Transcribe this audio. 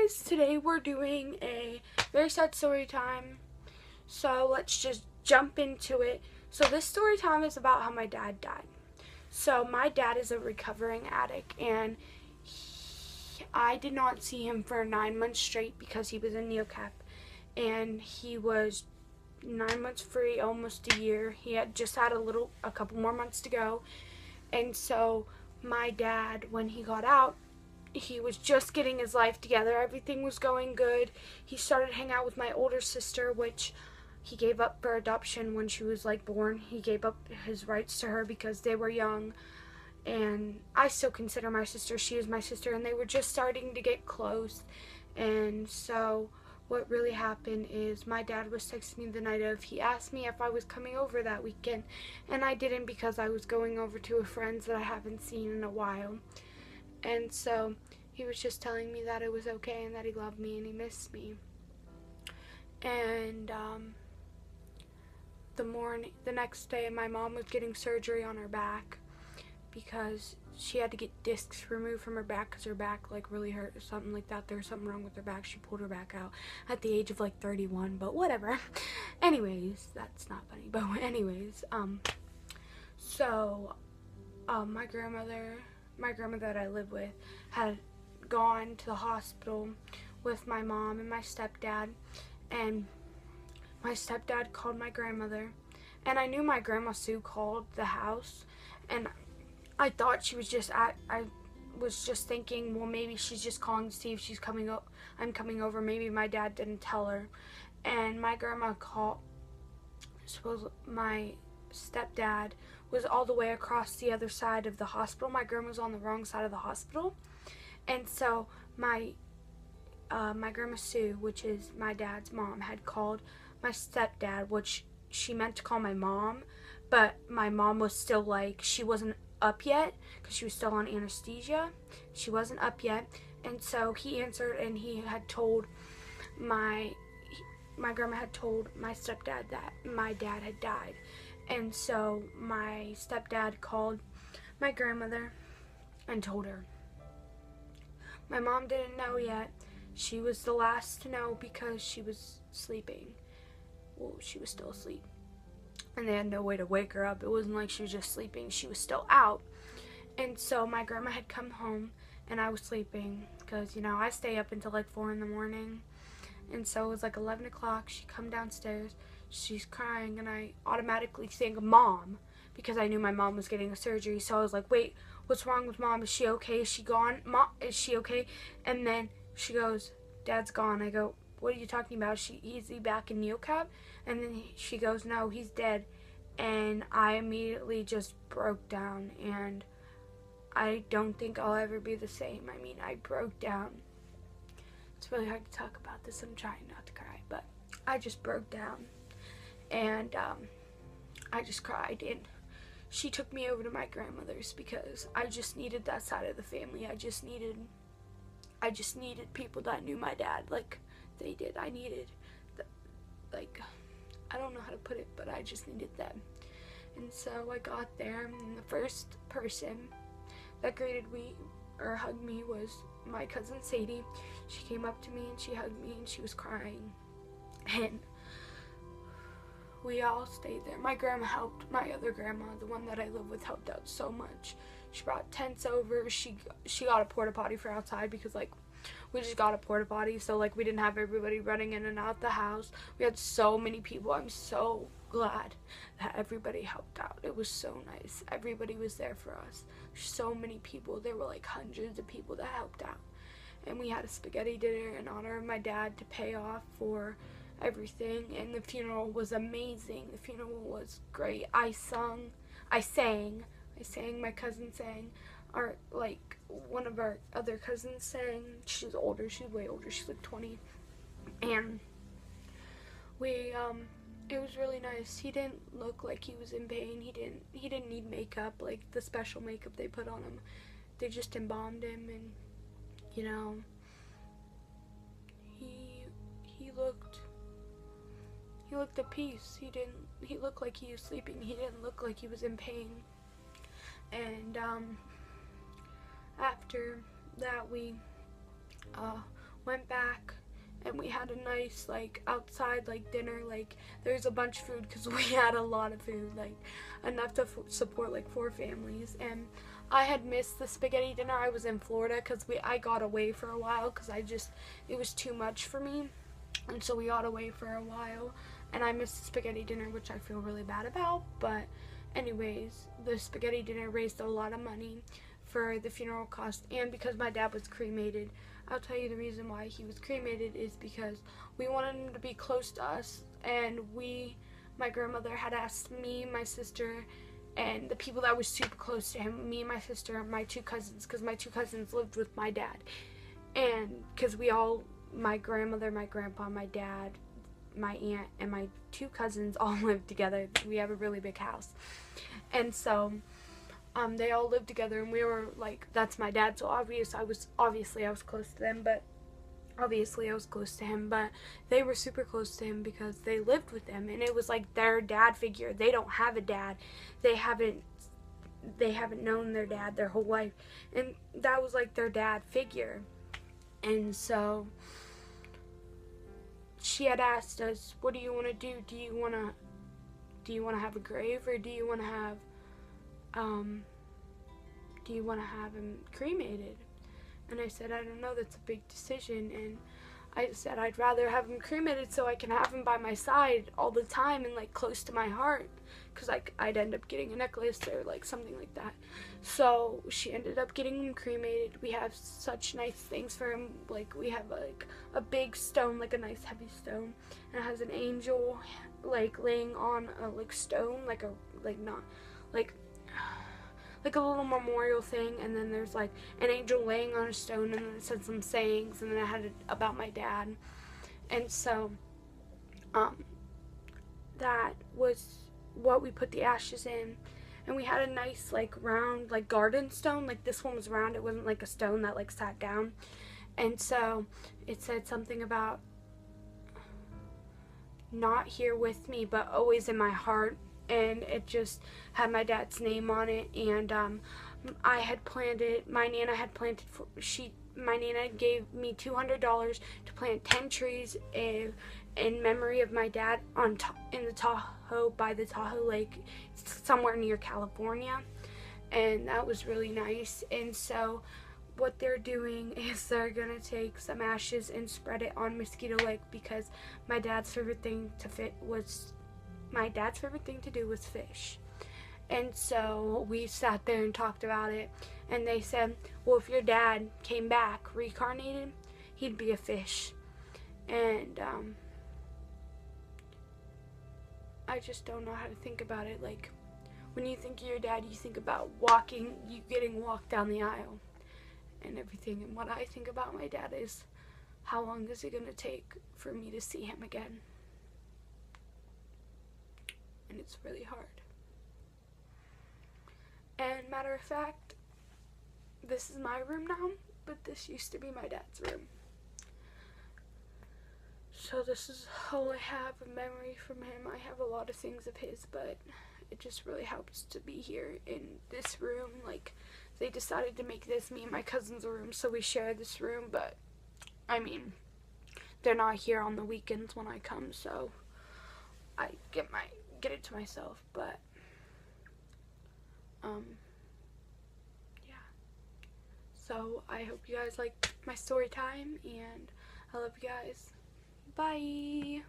guys, today we're doing a very sad story time, so let's just jump into it. So this story time is about how my dad died. So my dad is a recovering addict, and I did not see him for 9 months straight because he was in NeoCap, and he was 9 months free, almost a year. He had just had a couple more months to go, and so my dad, when he got out, he was just getting his life together. Everything was going good. He started hanging out with my older sister, which he gave up for adoption when she was born. He gave up his rights to her because they were young, and I still consider my sister. She is my sister, and they were just starting to get close. And so what really happened is my dad was texting me the night of. He asked me if I was coming over that weekend, and I didn't because I was going over to a friend's that I haven't seen in a while. And so he was just telling me that it was okay and that he loved me and he missed me. And the next day, my mom was getting surgery on her back because she had to get discs removed from her back because her back really hurt or something like that. There was something wrong with her back. She pulled her back out at the age of 31, but whatever. Anyways, that's not funny. But anyways, my grandmother that I live with had gone to the hospital with my mom and my stepdad, and my stepdad called my grandmother, and I knew my grandma Sue called the house, and I thought she was I was just thinking, well, maybe she's just calling to see if she's coming up. I'm coming over. Maybe my dad didn't tell her. And my grandma called. Suppose my stepdad was all the way across the other side of the hospital. My grandma was on the wrong side of the hospital, and so my grandma Sue, which is my dad's mom, had called my stepdad, which she meant to call my mom, but my mom was still she wasn't up yet because she was still on anesthesia. She wasn't up yet, and so he answered, and he had told my grandma had told my stepdad that my dad had died. And so my stepdad called my grandmother and told her. My mom didn't know yet. She was the last to know because she was sleeping. Well, she was still asleep, and they had no way to wake her up. It wasn't like she was just sleeping. She was still out. And so my grandma had come home, and I was sleeping because, I stay up until 4 in the morning. And so it was 11 o'clock. She come downstairs. She's crying, and I automatically think Mom because I knew my mom was getting a surgery. So I was like, wait, what's wrong with Mom? Is she okay? Is she gone? Mom, is she okay? And then she goes, Dad's gone. I go, what are you talking about? Is he back in NeoCap? And then she goes, no, he's dead. And I immediately just broke down, and I don't think I'll ever be the same. I mean, I broke down. It's really hard to talk about this. I'm trying not to cry, but I just broke down, and I just cried, and she took me over to my grandmother's because I just needed that side of the family. I just needed people that knew my dad like they did. I needed, I don't know how to put it, but I just needed them. And so I got there, and the first person that greeted me or hugged me was my cousin Sadie. She came up to me and she hugged me, and she was crying, and we all stayed there. My grandma helped. My other grandma, the one that I live with, helped out so much. She brought tents over. She got a porta potty for outside because we just got a porta potty, so we didn't have everybody running in and out the house. We had so many people. I'm so glad that everybody helped out. It was so nice. Everybody was there for us. So many people. There were hundreds of people that helped out. And we had a spaghetti dinner in honor of my dad to pay off for everything, and the funeral was amazing. The funeral was great. I sang, my cousin sang, one of our other cousins sang. She's older, she's way older, she's 20, and it was really nice. He didn't look like he was in pain. He didn't need makeup, the special makeup they put on him. They just embalmed him, and he looked at peace. He looked like he was sleeping. He didn't look like he was in pain. And after that, we went back and we had a nice like outside like dinner. Like there's a bunch of food because we had a lot of food, like enough to support like 4 families. And I had missed the spaghetti dinner. I was in Florida because I got away for a while because it was too much for me, and so we got away for a while and I missed the spaghetti dinner, which I feel really bad about. But anyways, the spaghetti dinner raised a lot of money for the funeral cost, and because my dad was cremated. I'll tell you the reason why he was cremated is because we wanted him to be close to us, and my grandmother had asked me, my sister, and the people that were super close to him, me and my sister and my 2 cousins, because my 2 cousins lived with my dad, and because my grandmother, my grandpa, my dad, my aunt, and my 2 cousins all lived together. We have a really big house, and so they all lived together, and we were like, that's my dad, so obviously I was close to them, but obviously I was close to him, but they were super close to him because they lived with them, and it was like their dad figure. They don't have a dad. They haven't known their dad their whole life, and that was like their dad figure. And so she had asked us, what do you want to do? Do you want to have a grave, or do you want to have him cremated? And I said, I don't know, that's a big decision. And I said I'd rather have him cremated so I can have him by my side all the time and like close to my heart, because like I'd end up getting a necklace or like something like that. So she ended up getting him cremated. We have such nice things for him. Like we have like a big stone, like a nice heavy stone, and it has an angel like laying on a like stone, like a little memorial thing, and then there's like an angel laying on a stone, and then it said some sayings, and then it had it about my dad. And so that was what we put the ashes in. And we had a nice like round like garden stone. Like this one was round, it wasn't like a stone that like sat down. And so it said something about not here with me but always in my heart, and it just had my dad's name on it. And I had planted, my Nana had planted, my Nana gave me $200 to plant 10 trees in memory of my dad in the Tahoe, by the Tahoe Lake, somewhere near California. And that was really nice. And so what they're doing is they're gonna take some ashes and spread it on Mosquito Lake, because my dad's favorite thing to do was fish. And so we sat there and talked about it, and they said, well, if your dad came back reincarnated, he'd be a fish. And I just don't know how to think about it. Like, when you think of your dad, you think about you getting walked down the aisle and everything. And what I think about my dad is, how long is it going to take for me to see him again? And it's really hard. And matter of fact, this is my room now, but this used to be my dad's room. So this is all I have of memory from him. I have a lot of things of his, but it just really helps to be here in this room. Like, they decided to make this me and my cousin's room, so we share this room, but I mean, they're not here on the weekends when I come, so I get it to myself. But yeah, so I hope you guys like my story time, and I love you guys. Bye.